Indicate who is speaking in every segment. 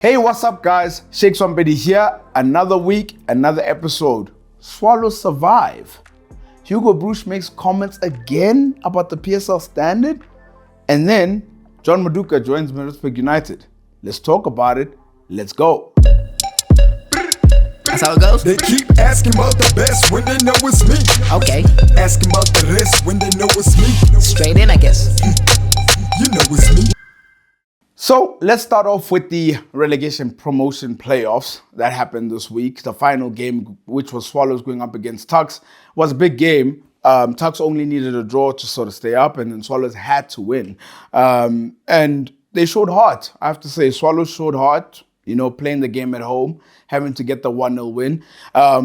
Speaker 1: Hey, what's up, guys? Sheikh Rampedi here. Another week, another episode. Swallows survive. Hugo Broos makes comments again about the PSL standard. And then John Maduka joins Maritzburg United. Let's talk about it. Let's go.
Speaker 2: That's how it goes?
Speaker 3: They keep asking about the best when they know it's me.
Speaker 2: Okay.
Speaker 3: Asking about the rest when they know it's me.
Speaker 2: Straight in, I guess.
Speaker 3: You know it's me.
Speaker 1: So let's start off with the relegation promotion playoffs that happened this week. The final game, which was Swallows going up against Tuks, was a big game. Tuks only needed a draw to sort of stay up, and then Swallows had to win. And they showed heart, I have to say. Swallows showed heart, playing the game at home, having to get the 1-0 win.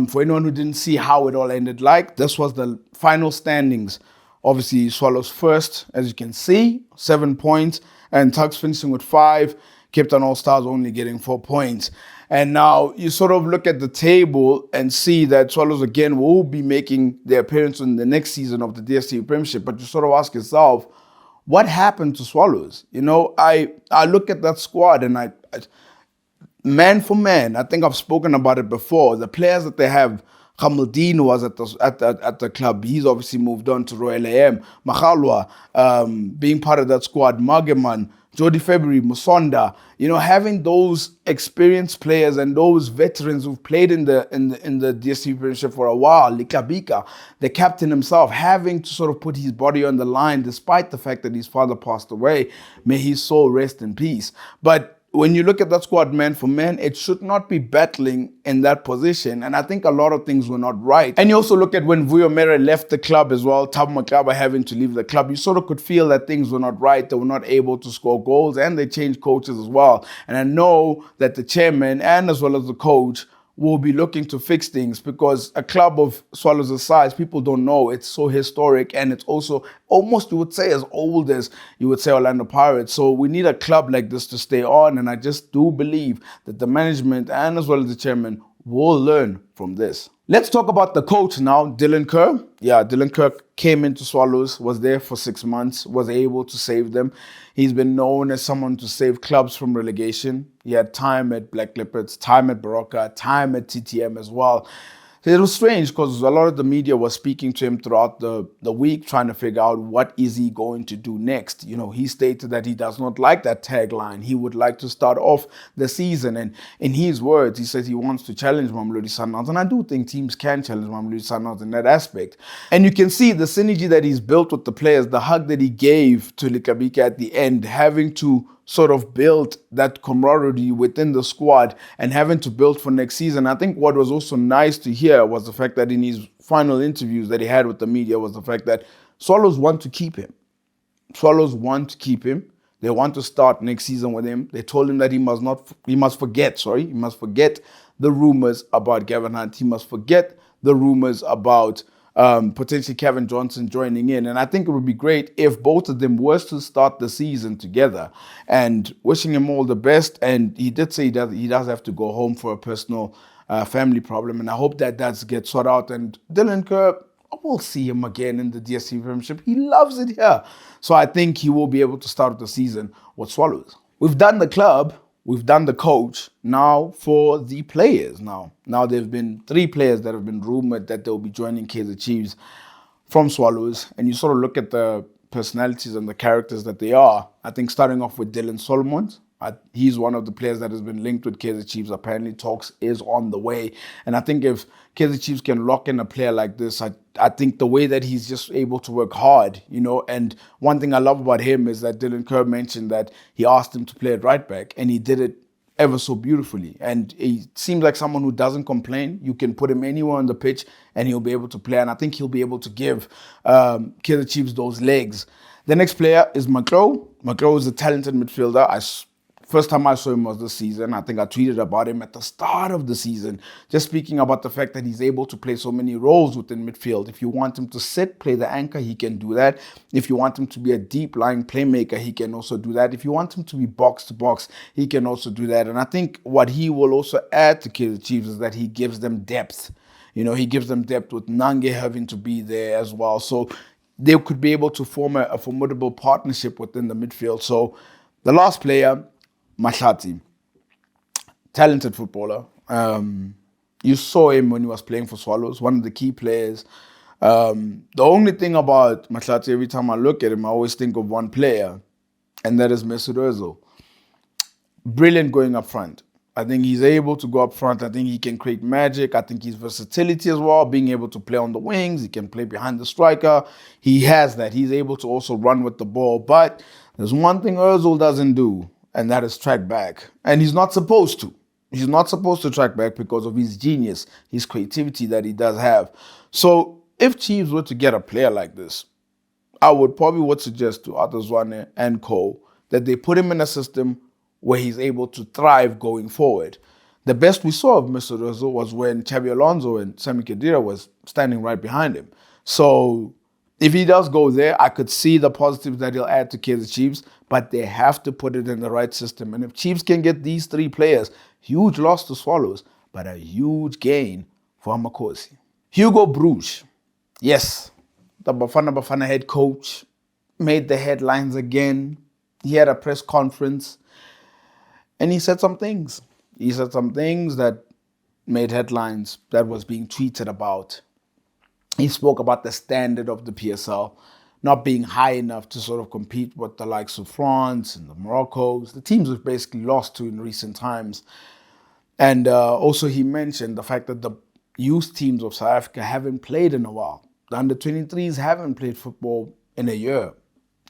Speaker 1: For anyone who didn't see how it all ended, this was the final standings. Obviously, Swallows first, as you can see, 7 points. And Tuks finishing with 5, Cape Town All-Stars only getting 4 points. And now you sort of look at the table and see that Swallows again will be making their appearance in the next season of the DSTV Premiership. But you sort of ask yourself, what happened to Swallows? I look at that squad and I man for man, I think I've spoken about it before. The players that they have, Hamildine was at the club. He's obviously moved on to Royal AM. Maghalwa, being part of that squad. Mageman, Jody February, Musonda. Having those experienced players and those veterans who've played in the DSTV Premiership for a while. Likabika, the captain himself, having to sort of put his body on the line despite the fact that his father passed away. May his soul rest in peace. But when you look at that squad man for man, it should not be battling in that position. And I think a lot of things were not right. And you also look at when Vuyo Mere left the club as well, Thabo Matlaba having to leave the club, you sort of could feel that things were not right. They were not able to score goals, and they changed coaches as well. And I know that the chairman and as well as the coach will be looking to fix things, because a club of Swallows' size, people don't know, it's so historic, and it's also almost, you would say, as old as you would say Orlando Pirates. So we need a club like this to stay on, and I just do believe that the management and as well as the chairman will learn from this. Let's talk about the coach now, Dylan Kerr. Yeah, Dylan Kerr came into Swallows, was there for 6 months, was able to save them. He's been known as someone to save clubs from relegation. He had time at Black Leopards, time at Baroka, time at TTM as well. It was strange because a lot of the media was speaking to him throughout the week, trying to figure out what is he going to do next. He stated that he does not like that tagline. He would like to start off the season. And in his words, he says he wants to challenge Mamelodi Sundowns. And I do think teams can challenge Mamelodi Sundowns in that aspect. And you can see the synergy that he's built with the players, the hug that he gave to Likabika at the end, having to sort of build that camaraderie within the squad and having to build for next season. I think what was also nice to hear was the fact that in his final interviews that he had with the media was the fact that Swallows want to keep him. Swallows want to keep him. They want to start next season with him. They told him that he must forget the rumors about Gavin Hunt. He must forget the rumors about potentially Kevin Johnson joining in. And I think it would be great if both of them were to start the season together, and wishing him all the best. And he did say that he does have to go home for a personal family problem. And I hope that does get sorted out. And Dylan Kerr, we'll see him again in the DSTV Premiership. He loves it here. So I think he will be able to start the season with Swallows. We've done the club. We've done the coach. Now for the players. Now there have been 3 players that have been rumored that they'll be joining Kaizer Chiefs from Swallows. And you sort of look at the personalities and the characters that they are. I think starting off with Dylan Solomons. He's one of the players that has been linked with Kaizer Chiefs. Apparently talks is on the way. And I think if Kaizer Chiefs can lock in a player like this, I think the way that he's just able to work hard, and one thing I love about him is that Dylan Kerr mentioned that he asked him to play at right back, and he did it ever so beautifully. And he seems like someone who doesn't complain. You can put him anywhere on the pitch and he'll be able to play. And I think he'll be able to give Kaizer Chiefs those legs. The next player is Matlou. Matlou is a talented midfielder. First time I saw him was this season. I think I tweeted about him at the start of the season, just speaking about the fact that he's able to play so many roles within midfield. If you want him to sit, play the anchor, he can do that. If you want him to be a deep-lying playmaker, he can also do that. If you want him to be box-to-box, he can also do that. And I think what he will also add to Kaizer Chiefs is that he gives them depth. He gives them depth with Nange having to be there as well. So they could be able to form a formidable partnership within the midfield. So the last player, Mahlatsi. talented footballer. You saw him when he was playing for Swallows, one of the key players. The only thing about Mahlatsi, every time I look at him, I always think of one player, and that is Maduka. Brilliant going up front. I think he's able to go up front. I think he can create magic. I think his versatility as well, being able to play on the wings. He can play behind the striker. He has that. He's able to also run with the ball. But there's one thing Ozil doesn't do, and that is track back. And he's not supposed to. He's not supposed to track back because of his genius, his creativity that he does have. So if Chiefs were to get a player like this, I would suggest to Atazwane and co that they put him in a system where he's able to thrive going forward. The best we saw of Mr. Ozil was when Xabi Alonso and Sami Khedira was standing right behind him. So if he does go there, I could see the positives that he'll add to Kaizer Chiefs, but they have to put it in the right system. And if Chiefs can get these three players, huge loss to Swallows, but a huge gain for Amakhosi. Hugo Broos, yes, the Bafana head coach, made the headlines again. He had a press conference. And he said some things. He said some things that made headlines, that was being tweeted about. He spoke about the standard of the PSL not being high enough to sort of compete with the likes of France and the Moroccos, the teams we've basically lost to in recent times. And also he mentioned the fact that the youth teams of South Africa haven't played in a while. The under-23s haven't played football in a year.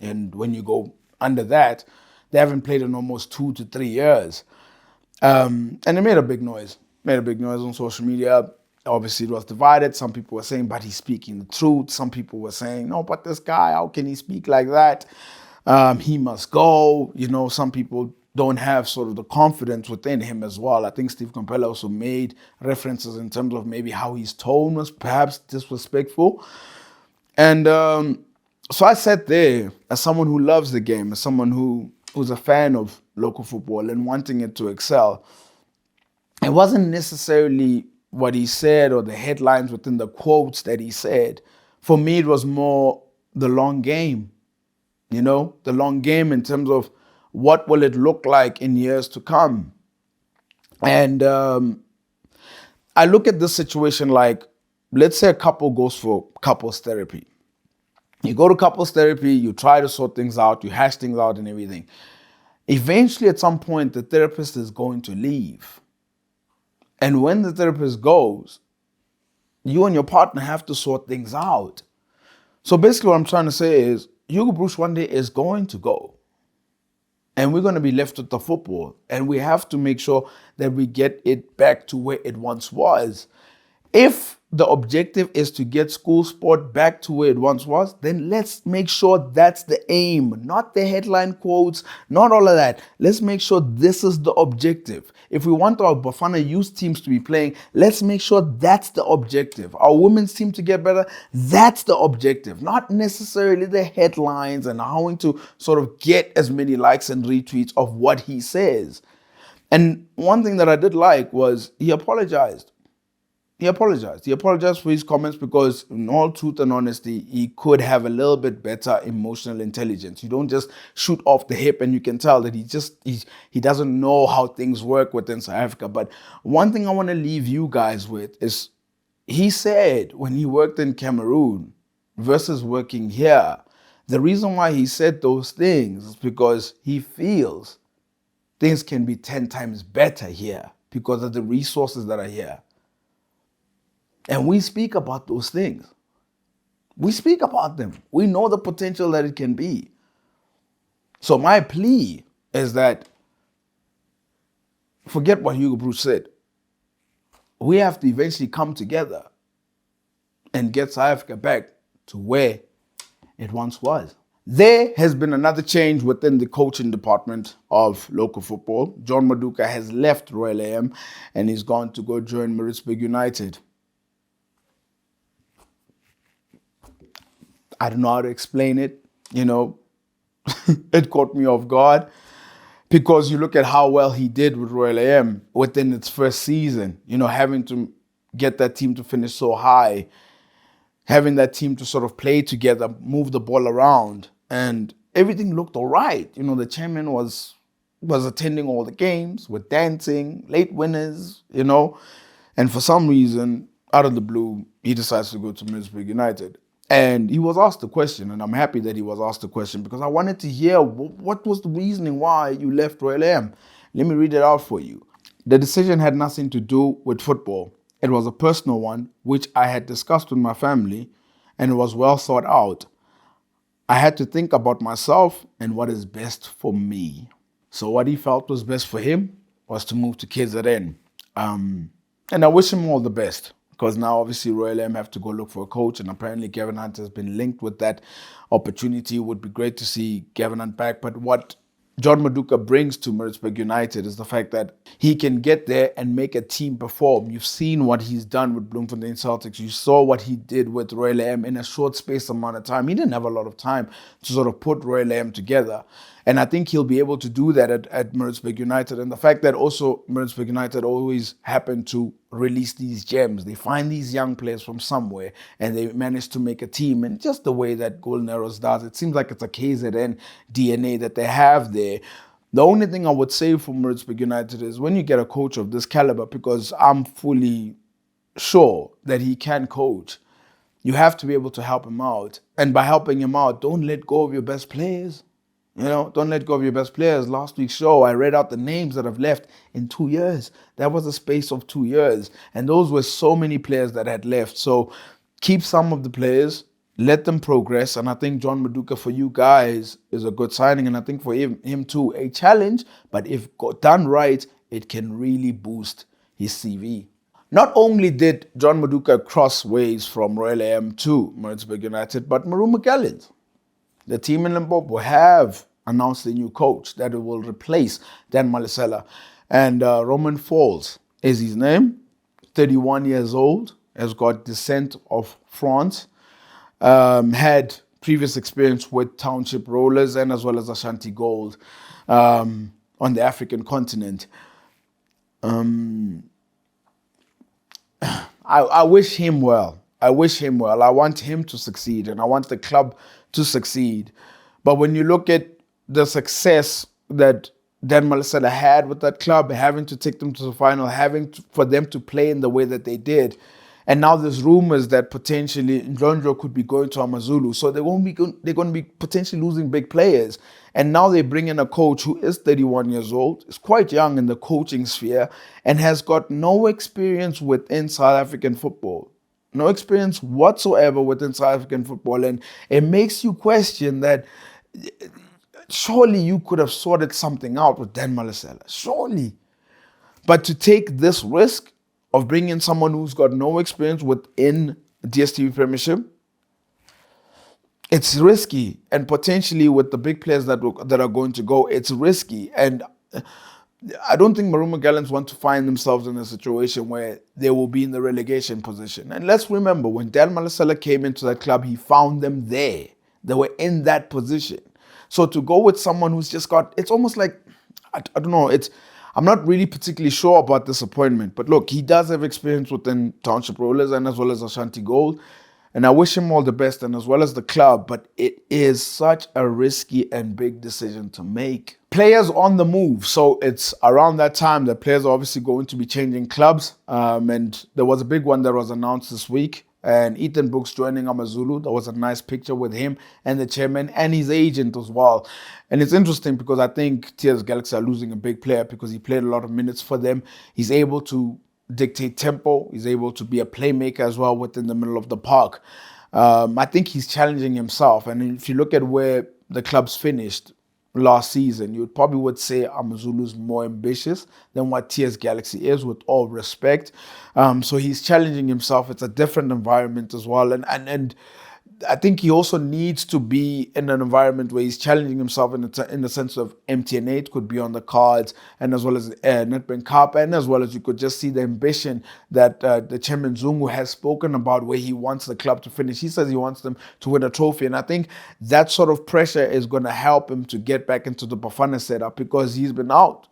Speaker 1: And when you go under that, they haven't played in almost 2 to 3 years. And it made a big noise. Made a big noise on social media. Obviously, it was divided. Some people were saying, but he's speaking the truth. Some people were saying, no, but this guy, how can he speak like that? He must go. You know, some people don't have sort of the confidence within him as well. I think Steve Compella also made references in terms of maybe how his tone was perhaps disrespectful. And so I sat there as someone who loves the game, as someone who's a fan of local football and wanting it to excel. It wasn't necessarily what he said or the headlines within the quotes that he said. For me, it was more the long game, you know, the long game in terms of what will it look like in years to come. And I look at this situation like, let's say a couple goes for couples therapy. You go to couples therapy, you try to sort things out, you hash things out and everything. Eventually, at some point, the therapist is going to leave. And when the therapist goes, you and your partner have to sort things out. So basically what I'm trying to say is, Hugo Broos one day is going to go. And we're going to be left with the football. And we have to make sure that we get it back to where it once was. If the objective is to get school sport back to where it once was, then let's make sure that's the aim, not the headline quotes, not all of that. Let's make sure this is the objective. If we want our Bafana youth teams to be playing, let's make sure that's the objective. Our women's team to get better, that's the objective, not necessarily the headlines and how to sort of get as many likes and retweets of what he says. And one thing that I did like was he apologized. He apologized. He apologized for his comments because, in all truth and honesty, he could have a little bit better emotional intelligence. You don't just shoot off the hip, and you can tell that he doesn't know how things work within South Africa. But one thing I want to leave you guys with is, he said when he worked in Cameroon versus working here, the reason why he said those things is because he feels things can be 10 times better here because of the resources that are here. And we speak about those things. We speak about them. We know the potential that it can be. So my plea is that, forget what Hugo Broos said. We have to eventually come together and get South Africa back to where it once was. There has been another change within the coaching department of local football. John Maduka has left Royal AM and he's gone to go join Maritzburg United. I don't know how to explain it, you know. It caught me off guard because you look at how well he did with Royal AM within its first season, you know, having to get that team to finish so high, having that team to sort of play together, move the ball around, and everything looked all right. You know, the chairman was was attending all the games, were dancing, late winners, and for some reason, out of the blue, he decides to go to Maritzburg United. And he was asked the question, and I'm happy that he was asked the question because I wanted to hear what was the reasoning why you left Royal AM. Let me read it out for you. The decision had nothing to do with football. It was a personal one, which I had discussed with my family, and it was well thought out. I had to think about myself and what is best for me. So what he felt was best for him was to move to KZN. And I wish him all the best because now obviously Royal M have to go look for a coach, and apparently Gavin Hunt has been linked with that opportunity. It would be great to see Gavin Hunt back, but what John Maduka brings to Maritzburg United is the fact that he can get there and make a team perform. You've seen what he's done with Bloemfontein Celtics. You saw what he did with Royal AM in a short space amount of time. He didn't have a lot of time to sort of put Royal AM together. And I think he'll be able to do that at Maritzburg United. And the fact that also Maritzburg United always happen to release these gems. They find these young players from somewhere and they manage to make a team. And just the way that Golden Arrows does, it seems like it's a KZN DNA that they have there. The only thing I would say for Maritzburg United is when you get a coach of this caliber, because I'm fully sure that he can coach, you have to be able to help him out. And by helping him out, don't let go of your best players. Don't let go of your best players. Last week's show, I read out the names that have left in 2 years. That was a space of 2 years. And those were so many players that had left. So keep some of the players, let them progress. And I think John Maduka for you guys is a good signing. And I think for him too, a challenge. But if done right, it can really boost his CV. Not only did John Maduka cross ways from Royal AM to Maritzburg United, but Maruma Gallants. The team in Limpopo have announced a new coach that will replace Dan Malisela. And Roman Folz is his name, 31 years old, has got descent of France, had previous experience with Township Rollers and as well as Ashanti Gold on the African continent. I wish him well. I want him to succeed and I want the club to succeed. But when you look at the success that Dan Malisela had with that club, having to take them to the final, for them to play in the way that they did, and now there's rumors that potentially Ndlondlo could be going to AmaZulu, so they're going to be potentially losing big players. And now they bring in a coach who is 31 years old, is quite young in the coaching sphere, and has got no experience within South African football. No experience whatsoever within South African football. And it makes you question that surely you could have sorted something out with Dan Malisela. Surely. But to take this risk of bringing someone who's got no experience within DStv Premiership, it's risky. And potentially with the big players that are going to go, it's risky. And I don't think Maruma Gallants want to find themselves in a situation where they will be in the relegation position. And let's remember, when Dan Malisela came into that club, he found them there. They were in that position. So to go with someone who's just got, it's almost like, I don't know, I'm not really particularly sure about this appointment. But look, he does have experience within Township Rollers and as well as Ashanti Gold. And I wish him all the best and as well as the club, but it is such a risky and big decision to make. Players on the move. So it's around that time that players are obviously going to be changing clubs. And there was a big one that was announced this week. And Ethan Brooks joining AmaZulu. There was a nice picture with him and the chairman and his agent as well. And it's interesting because I think TS Galaxy are losing a big player because he played a lot of minutes for them. He's able to dictate tempo. He's able to be a playmaker as well within the middle of the park. I think he's challenging himself. And if you look at where the club's finished last season, you probably would say AmaZulu's more ambitious than what TS Galaxy is, with all respect. So he's challenging himself. It's a different environment as well. And I think he also needs to be in an environment where he's challenging himself in the sense of MTN8 could be on the cards, and as well as Nedbank Cup, and as well as you could just see the ambition that the chairman Zungu has spoken about, where he wants the club to finish. He says he wants them to win a trophy, and I think that sort of pressure is going to help him to get back into the Bafana setup because he's been out.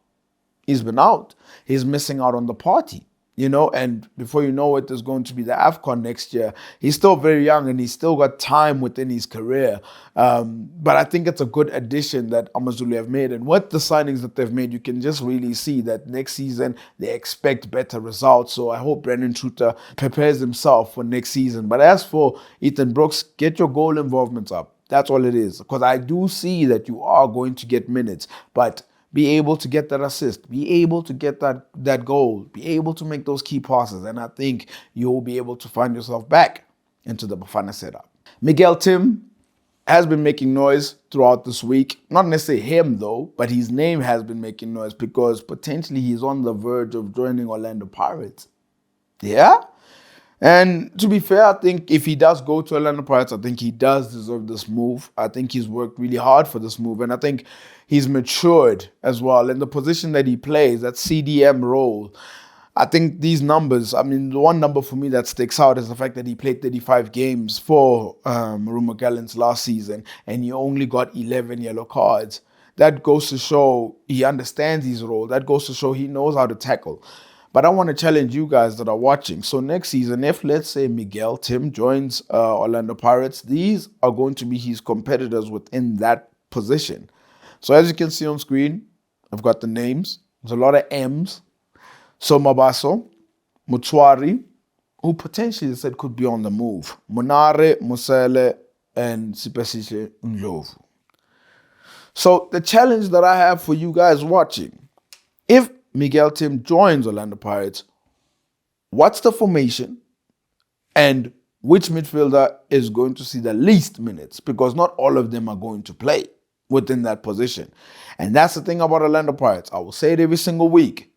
Speaker 1: He's missing out on the party. and before you know it, there's going to be the AFCON next year. He's still very young and he's still got time within his career. But I think it's a good addition that AmaZulu have made. And with the signings that they've made, you can just really see that next season they expect better results. So I hope Brandon Truter prepares himself for next season. But as for Ethan Brooks, get your goal involvements up. That's all it is. Because I do see that you are going to get minutes. But be able to get that assist, be able to get that goal, be able to make those key passes. And I think you'll be able to find yourself back into the Bafana setup. Miguel Timm has been making noise throughout this week. Not necessarily him though, but his name has been making noise because potentially he's on the verge of joining Orlando Pirates. Yeah? And to be fair, I think if he does go to Orlando Pirates, I think he does deserve this move. I think he's worked really hard for this move. And I think he's matured as well. In the position that he plays, that CDM role, I think these numbers, the one number for me that sticks out is the fact that he played 35 games for Gallants last season and he only got 11 yellow cards. That goes to show he understands his role. That goes to show he knows how to tackle. But I want to challenge you guys that are watching. So next season, if let's say Miguel Timm joins Orlando Pirates, these are going to be his competitors within that position. So as you can see on screen, I've got the names. There's a lot of M's. So Mabaso, Mutswari, who potentially said could be on the move. Monare, Musele, and Sipesihle Ndlovu. So the challenge that I have for you guys watching, if Miguel Timm joins Orlando Pirates, what's the formation and which midfielder is going to see the least minutes? Because not all of them are going to play within that position. And that's the thing about Orlando Pirates. I will say it every single week.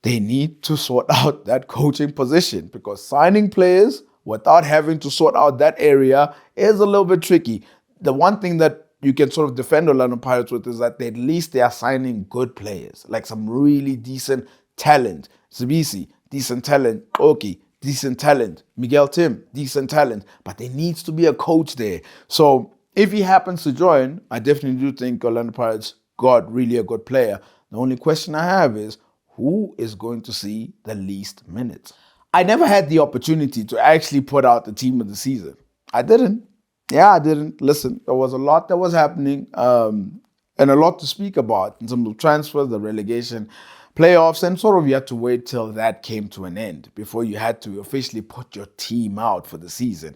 Speaker 1: They need to sort out that coaching position because signing players without having to sort out that area is a little bit tricky. The one thing that you can sort of defend Orlando Pirates with is that at least they are signing good players, like some really decent talent. Zibisi, decent talent. Oki, decent talent. Miguel Timm, decent talent. But there needs to be a coach there. So if he happens to join, I definitely do think Orlando Pirates got really a good player. The only question I have is, who is going to see the least minutes? I never had the opportunity to actually put out the team of the season. I didn't. Yeah, I didn't. Listen, there was a lot that was happening and a lot to speak about in terms of transfers, the relegation, playoffs, and sort of you had to wait till that came to an end before you had to officially put your team out for the season.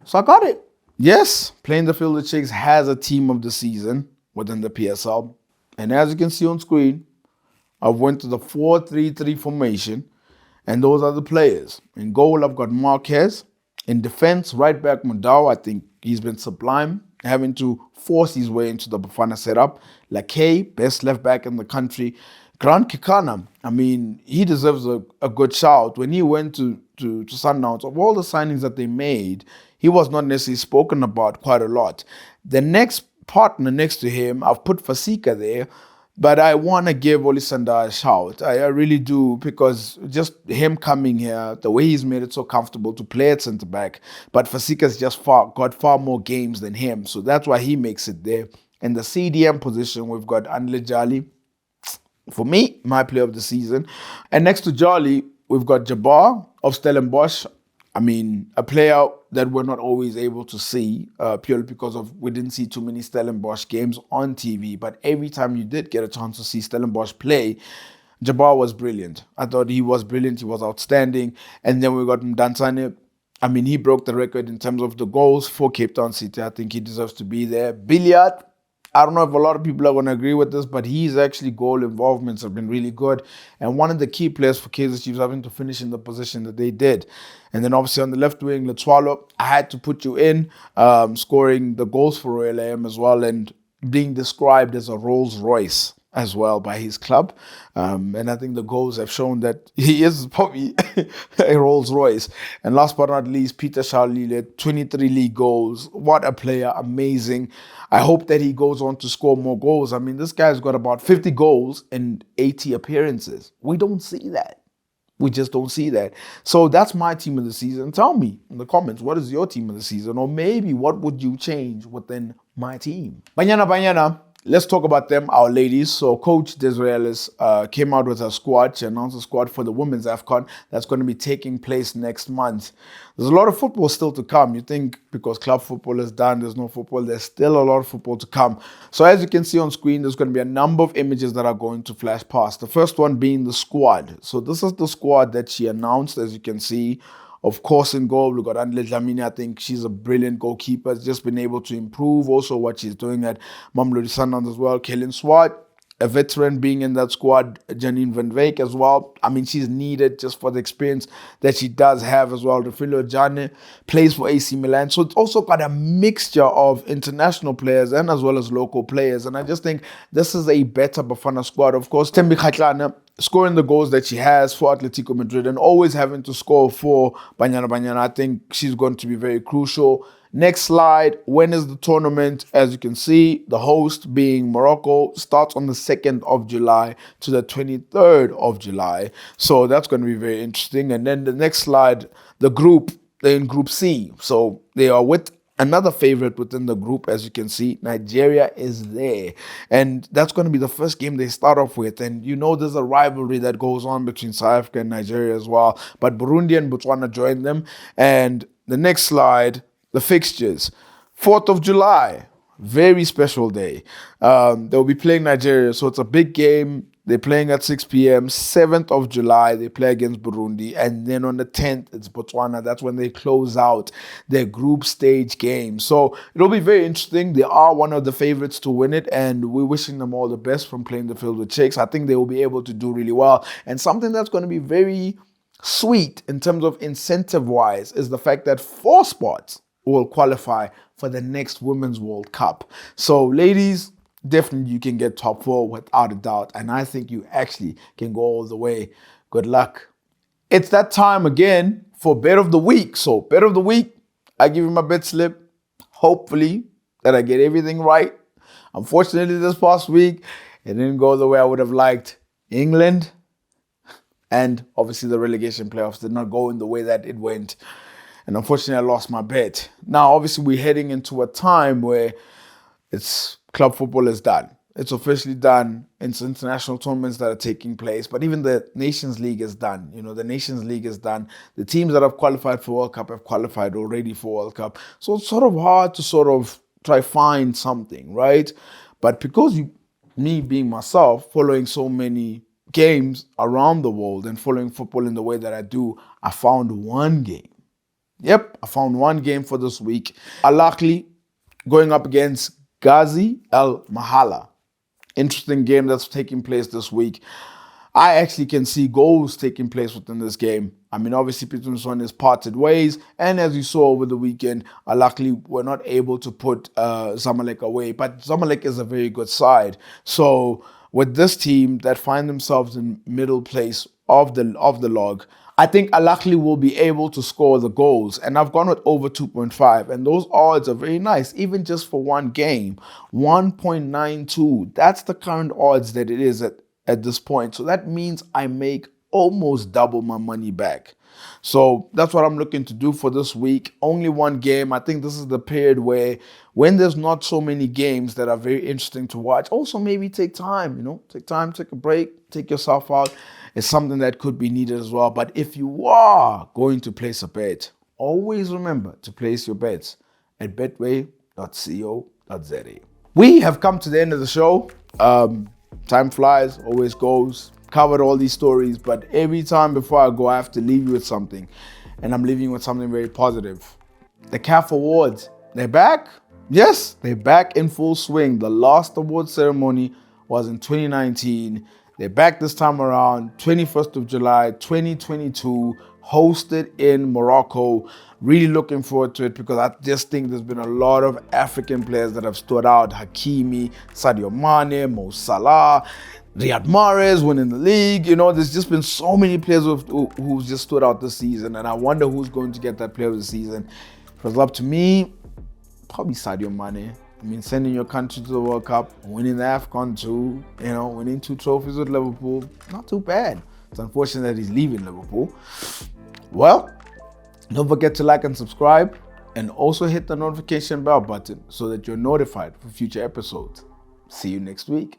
Speaker 1: So I got it. Yes, Playing the Field of Chicks has a team of the season within the PSL. And as you can see on screen, I went to the 4-3-3 formation, and those are the players. In goal, I've got Marquez. In defense, right back Mudau, I think he's been sublime, having to force his way into the Bafana setup. Lakay, best left back in the country. Grant Kikana, he deserves a good shout. When he went to Sundowns, of all the signings that they made, he was not necessarily spoken about quite a lot. The next partner next to him, I've put Fasika there, but I want to give Olisanda a shout. I really do, because just him coming here, the way he's made it so comfortable to play at centre-back, but Fasika's just got far more games than him, so that's why he makes it there. In the CDM position, we've got Andile Jali. For me, my player of the season. And next to Jali, we've got Jabbar of Stellenbosch. A player that we're not always able to see purely because we didn't see too many Stellenbosch games on TV. But every time you did get a chance to see Stellenbosch play, Jabbar was brilliant. I thought he was brilliant. He was outstanding. And then we got Mdansane. He broke the record in terms of the goals for Cape Town City. I think he deserves to be there. Billiard. I don't know if a lot of people are going to agree with this, but his actually goal involvements have been really good. And one of the key players for Kaizer Chiefs having to finish in the position that they did. And then obviously on the left wing, Letswalo, I had to put you in, scoring the goals for Royal AM as well and being described as a Rolls Royce as well by his club. And I think the goals have shown that he is probably a Rolls Royce. And last but not least, Peter Shalile, 23 league goals. What a player, amazing. I hope that he goes on to score more goals. This guy's got about 50 goals and 80 appearances. We don't see that. We just don't see that. So that's my team of the season. Tell me in the comments, what is your team of the season? Or maybe what would you change within my team? Banyana Banyana. let's talk about them, our ladies. So Coach Desreales came out with a squad. She announced a squad for the Women's AFCON that's going to be taking place next month. There's a lot of football still to come. You think because club football is done, there's no football. There's still a lot of football to come. So as you can see on screen, there's going to be a number of images that are going to flash past. The first one being the squad. So this is the squad that she announced, as you can see. Of course, in goal, we've got Untitled Chapter. I think she's a brilliant goalkeeper. Has just been able to improve also what she's doing at Mamelodi Sundowns as well. Kaylin Swart, a veteran being in that squad. Janine Van Wyk as well. I mean, she's needed just for the experience that she does have as well. Refilio Jane plays for AC Milan. So it's also got a mixture of international players and as well as local players. And I just think this is a better Bafana squad. Of course, Tembi Khatlana scoring the goals that she has for Atletico Madrid and always having to score for Banyana Banyana. I think she's going to be very crucial. Next slide. When is the tournament? As you can see, the host being Morocco starts on the 2nd of July to the 23rd of July. So that's going to be very interesting. And then the next slide, the group, they're in Group C. So they are with another favorite within the group. As you can see, Nigeria is there. And that's going to be the first game they start off with. And you know there's a rivalry that goes on between South Africa and Nigeria as well. But Burundi and Botswana join them. And the next slide, the fixtures. 4th of July, very special day. They'll be playing Nigeria, so it's a big game. They're playing at 6 p.m. 7th of July, they play against Burundi. And then on the 10th, it's Botswana. That's when they close out their group stage game. So it'll be very interesting. They are one of the favorites to win it, and we're wishing them all the best from playing the field with Shakes. I think they will be able to do really well. And something that's going to be very sweet in terms of incentive-wise is the fact that 4 spots will qualify for the next Women's World Cup. So, ladies, definitely you can get top 4 without a doubt. And I think you actually can go all the way. Good luck. It's that time again for Bet of the Week. So, Bet of the Week, I give you my bet slip. Hopefully that I get everything right. Unfortunately, this past week, it didn't go the way I would have liked. England and obviously the relegation playoffs did not go in the way that it went. And unfortunately, I lost my bet. Now, obviously, we're heading into a time where club football is done. It's officially done. It's international tournaments that are taking place. But even the Nations League is done. You know, the Nations League is done. The teams that have qualified for World Cup have qualified already for World Cup. So it's sort of hard to sort of try find something, right? But because me being myself, following so many games around the world and following football in the way that I do, I found one game. Yep, I found one game for this week. Al-Ahly going up against Ghazi Al Mahala. Interesting game that's taking place this week. I actually can see goals taking place within this game. I mean, obviously, Peter Son is parted ways. And as you saw over the weekend, Al-Ahly were not able to put Zamalek away. But Zamalek is a very good side. So with this team that find themselves in middle place of the log, I think Al-Ahly will be able to score the goals. And I've gone with over 2.5. And those odds are very nice, even just for one game. 1.92. That's the current odds that it is at this point. So that means I make almost double my money back. So that's what I'm looking to do for this week. Only one game. I think this is the period where when there's not so many games that are very interesting to watch, also maybe take time, take a break, take yourself out. It's something that could be needed as well. But if you are going to place a bet, always remember to place your bets at betway.co.za. We have come to the end of the show. Time flies, always goes. Covered all these stories, but every time before I go, I have to leave you with something. And I'm leaving you with something very positive. The CAF Awards, they're back. Yes, they're back in full swing. The last award ceremony was in 2019. They're back this time around, 21st of July, 2022, hosted in Morocco. Really looking forward to it because I just think there's been a lot of African players that have stood out. Hakimi, Sadio Mane, Mo Salah, Riyad Mahrez winning the league. There's just been so many players who've just stood out this season, and I wonder who's going to get that player of the season. If it was up to me, probably Sadio Mane. I mean, sending your country to the World Cup, winning the AFCON too, winning 2 trophies with Liverpool, not too bad. It's unfortunate that he's leaving Liverpool. Well, don't forget to like and subscribe, and also hit the notification bell button so that you're notified for future episodes. See you next week.